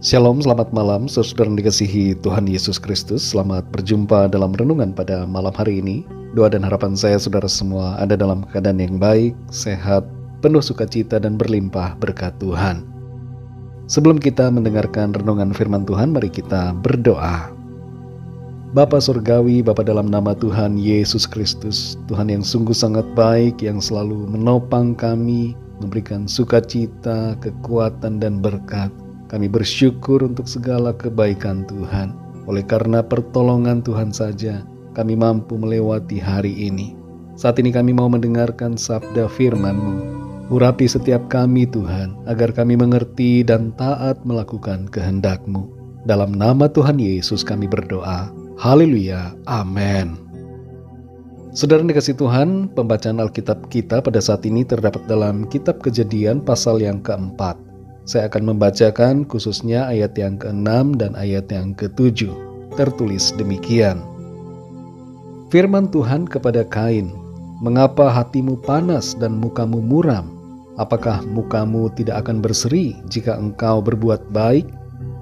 Shalom, selamat malam, saudara yang dikasihi Tuhan Yesus Kristus. Selamat berjumpa dalam renungan pada malam hari ini. Doa dan harapan saya saudara semua ada dalam keadaan yang baik, sehat, penuh sukacita dan berlimpah berkat Tuhan. Sebelum kita mendengarkan renungan firman Tuhan, mari kita berdoa. Bapa Surgawi, Bapa dalam nama Tuhan Yesus Kristus, Tuhan yang sungguh sangat baik, yang selalu menopang kami, memberikan sukacita, kekuatan dan berkat. Kami bersyukur untuk segala kebaikan Tuhan. Oleh karena pertolongan Tuhan saja, kami mampu melewati hari ini. Saat ini kami mau mendengarkan sabda firman-Mu. Urapi setiap kami Tuhan, agar kami mengerti dan taat melakukan kehendak-Mu. Dalam nama Tuhan Yesus kami berdoa. Haleluya. Amin. Saudara yang dikasihi Tuhan, pembacaan Alkitab kita pada saat ini terdapat dalam kitab Kejadian pasal yang keempat. Saya akan membacakan khususnya ayat yang ke-6 dan ayat yang ke-7. Tertulis demikian. Firman Tuhan kepada Kain, "Mengapa hatimu panas dan mukamu muram? Apakah mukamu tidak akan berseri jika engkau berbuat baik?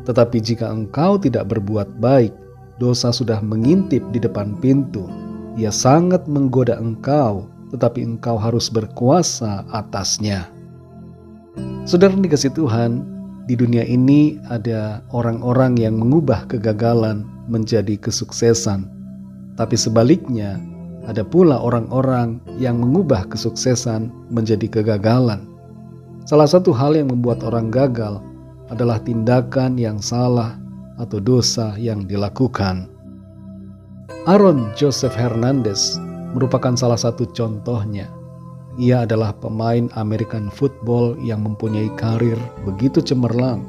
Tetapi jika engkau tidak berbuat baik, dosa sudah mengintip di depan pintu. Ia sangat menggoda engkau, tetapi engkau harus berkuasa atasnya." Saudara yang dikasihi Tuhan, di dunia ini ada orang-orang yang mengubah kegagalan menjadi kesuksesan. Tapi sebaliknya, ada pula orang-orang yang mengubah kesuksesan menjadi kegagalan. Salah satu hal yang membuat orang gagal adalah tindakan yang salah atau dosa yang dilakukan. Aaron Joseph Hernandez merupakan salah satu contohnya. Ia adalah pemain American football yang mempunyai karir begitu cemerlang.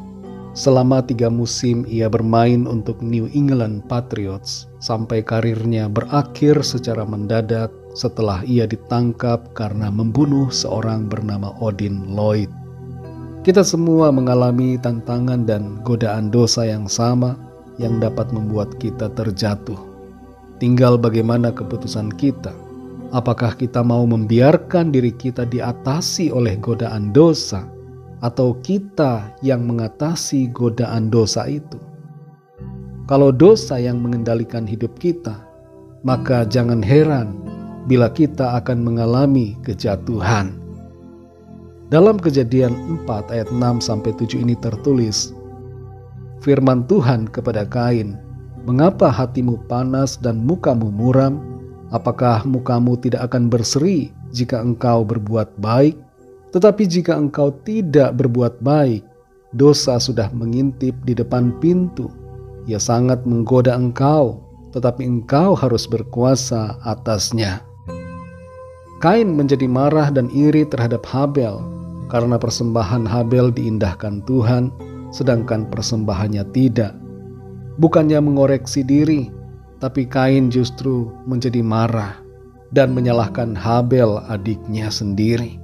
Selama 3 musim ia bermain untuk New England Patriots sampai karirnya berakhir secara mendadak setelah ia ditangkap karena membunuh seorang bernama Odin Lloyd. Kita semua mengalami tantangan dan godaan dosa yang sama yang dapat membuat kita terjatuh. Tinggal bagaimana keputusan kita. Apakah kita mau membiarkan diri kita diatasi oleh godaan dosa, atau kita yang mengatasi godaan dosa itu? Kalau dosa yang mengendalikan hidup kita, maka jangan heran bila kita akan mengalami kejatuhan. Dalam Kejadian 4 ayat 6-7 ini tertulis, firman Tuhan kepada Kain, "Mengapa hatimu panas dan mukamu muram? Apakah mukamu tidak akan berseri jika engkau berbuat baik? Tetapi jika engkau tidak berbuat baik, dosa sudah mengintip di depan pintu. Ia sangat menggoda engkau, tetapi engkau harus berkuasa atasnya." Kain menjadi marah dan iri terhadap Habel karena persembahan Habel diindahkan Tuhan, sedangkan persembahannya tidak. Bukannya mengoreksi diri, tapi Kain justru menjadi marah dan menyalahkan Habel adiknya sendiri.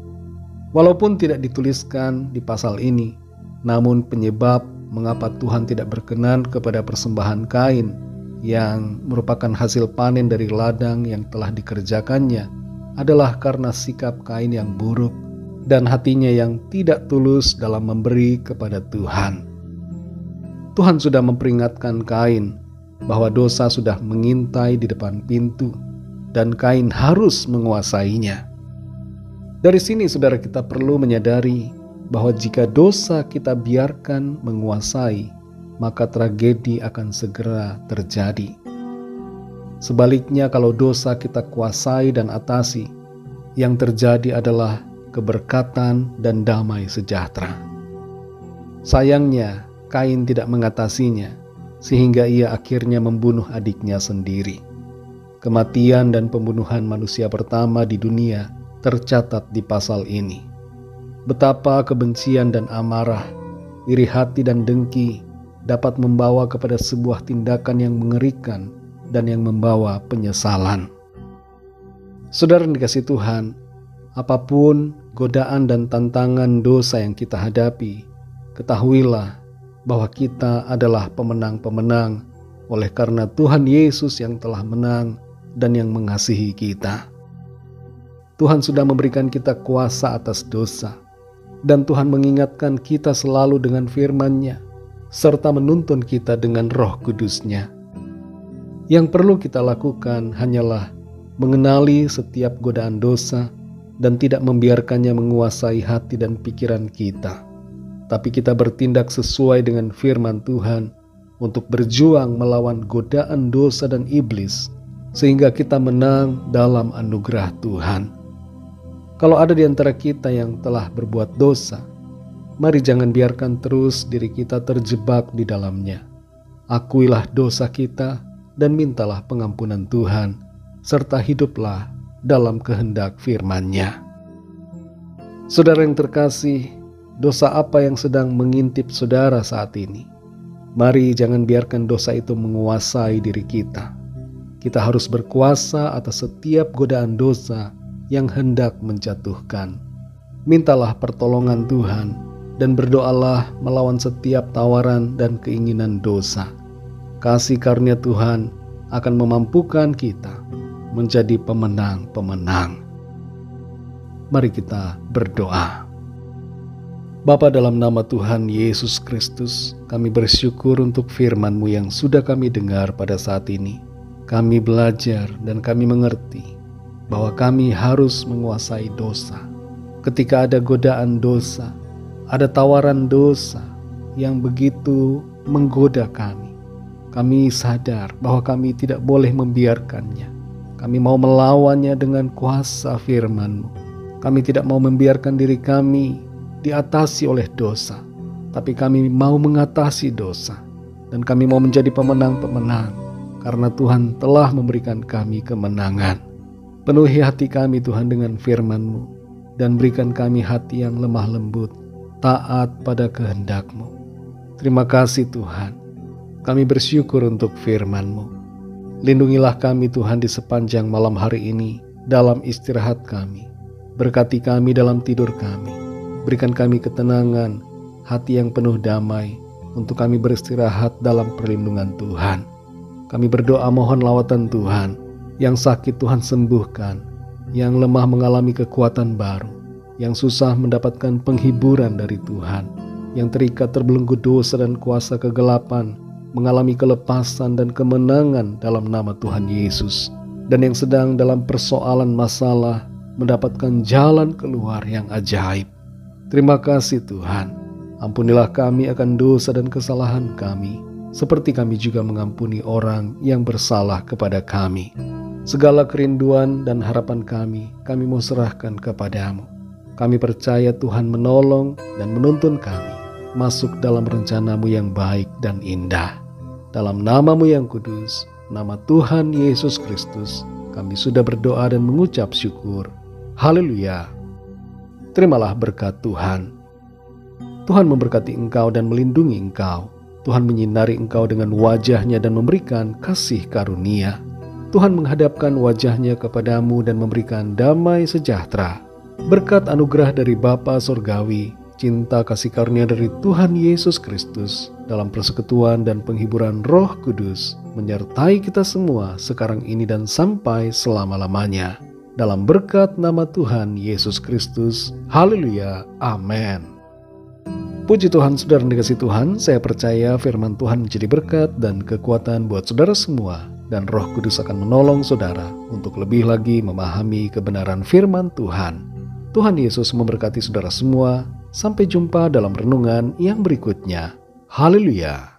Walaupun tidak dituliskan di pasal ini, namun penyebab mengapa Tuhan tidak berkenan kepada persembahan Kain yang merupakan hasil panen dari ladang yang telah dikerjakannya adalah karena sikap Kain yang buruk dan hatinya yang tidak tulus dalam memberi kepada Tuhan. Tuhan sudah memperingatkan Kain bahwa dosa sudah mengintai di depan pintu dan Kain harus menguasainya. Dari sini saudara kita perlu menyadari bahwa jika dosa kita biarkan menguasai, maka tragedi akan segera terjadi. Sebaliknya kalau dosa kita kuasai dan atasi, yang terjadi adalah keberkatan dan damai sejahtera. Sayangnya Kain tidak mengatasinya, sehingga ia akhirnya membunuh adiknya sendiri. Kematian dan pembunuhan manusia pertama di dunia tercatat di pasal ini. Betapa kebencian dan amarah, iri hati dan dengki dapat membawa kepada sebuah tindakan yang mengerikan dan yang membawa penyesalan. Saudara yang dikasihi Tuhan, apapun godaan dan tantangan dosa yang kita hadapi, ketahuilah bahwa kita adalah pemenang-pemenang oleh karena Tuhan Yesus yang telah menang dan yang mengasihi kita. Tuhan sudah memberikan kita kuasa atas dosa, dan Tuhan mengingatkan kita selalu dengan firman-Nya, serta menuntun kita dengan Roh Kudus-Nya. Yang perlu kita lakukan hanyalah mengenali setiap godaan dosa dan tidak membiarkannya menguasai hati dan pikiran kita. Tapi kita bertindak sesuai dengan firman Tuhan untuk berjuang melawan godaan dosa dan iblis, sehingga kita menang dalam anugerah Tuhan. Kalau ada di antara kita yang telah berbuat dosa, mari jangan biarkan terus diri kita terjebak di dalamnya. Akuilah dosa kita dan mintalah pengampunan Tuhan, serta hiduplah dalam kehendak firman-Nya. Saudara yang terkasih, dosa apa yang sedang mengintip saudara saat ini? Mari jangan biarkan dosa itu menguasai diri kita. Kita harus berkuasa atas setiap godaan dosa yang hendak menjatuhkan. Mintalah pertolongan Tuhan dan berdoalah melawan setiap tawaran dan keinginan dosa. Kasih karunia Tuhan akan memampukan kita menjadi pemenang-pemenang. Mari kita berdoa. Bapa, dalam nama Tuhan Yesus Kristus, kami bersyukur untuk firman-Mu yang sudah kami dengar pada saat ini. Kami belajar dan kami mengerti bahwa kami harus menguasai dosa. Ketika ada godaan dosa, ada tawaran dosa yang begitu menggoda kami sadar bahwa kami tidak boleh membiarkannya. Kami mau melawannya dengan kuasa firman-Mu. Kami tidak mau membiarkan diri kami diatasi oleh dosa, tapi kami mau mengatasi dosa, dan kami mau menjadi pemenang-pemenang karena Tuhan telah memberikan kami kemenangan. Penuhi hati kami Tuhan dengan firman-Mu, dan berikan kami hati yang lemah lembut, taat pada kehendak-Mu. Terima kasih Tuhan, kami bersyukur untuk firman-Mu. Lindungilah kami Tuhan di sepanjang malam hari ini dalam istirahat kami. Berkati kami dalam tidur kami. Berikan kami ketenangan, hati yang penuh damai, untuk kami beristirahat dalam perlindungan Tuhan. Kami berdoa mohon lawatan Tuhan, yang sakit Tuhan sembuhkan, yang lemah mengalami kekuatan baru, yang susah mendapatkan penghiburan dari Tuhan, yang terikat terbelenggu dosa dan kuasa kegelapan, mengalami kelepasan dan kemenangan dalam nama Tuhan Yesus, dan yang sedang dalam persoalan masalah, mendapatkan jalan keluar yang ajaib. Terima kasih Tuhan, ampunilah kami akan dosa dan kesalahan kami, seperti kami juga mengampuni orang yang bersalah kepada kami. Segala kerinduan dan harapan kami mau serahkan kepadamu. Kami percaya Tuhan menolong dan menuntun kami masuk dalam rencana-Mu yang baik dan indah. Dalam nama-Mu yang kudus, nama Tuhan Yesus Kristus, kami sudah berdoa dan mengucap syukur. Haleluya. Terimalah berkat Tuhan. Tuhan memberkati engkau dan melindungi engkau. Tuhan menyinari engkau dengan wajah-Nya dan memberikan kasih karunia. Tuhan menghadapkan wajah-Nya kepadamu dan memberikan damai sejahtera. Berkat anugerah dari Bapa Surgawi, cinta kasih karunia dari Tuhan Yesus Kristus, dalam persekutuan dan penghiburan Roh Kudus, menyertai kita semua sekarang ini dan sampai selama-lamanya. Dalam berkat nama Tuhan Yesus Kristus. Haleluya. Amin. Puji Tuhan, saudara yang dikasihi Tuhan, saya percaya firman Tuhan menjadi berkat dan kekuatan buat saudara semua, dan Roh Kudus akan menolong saudara untuk lebih lagi memahami kebenaran firman Tuhan. Tuhan Yesus memberkati saudara semua. Sampai jumpa dalam renungan yang berikutnya. Haleluya.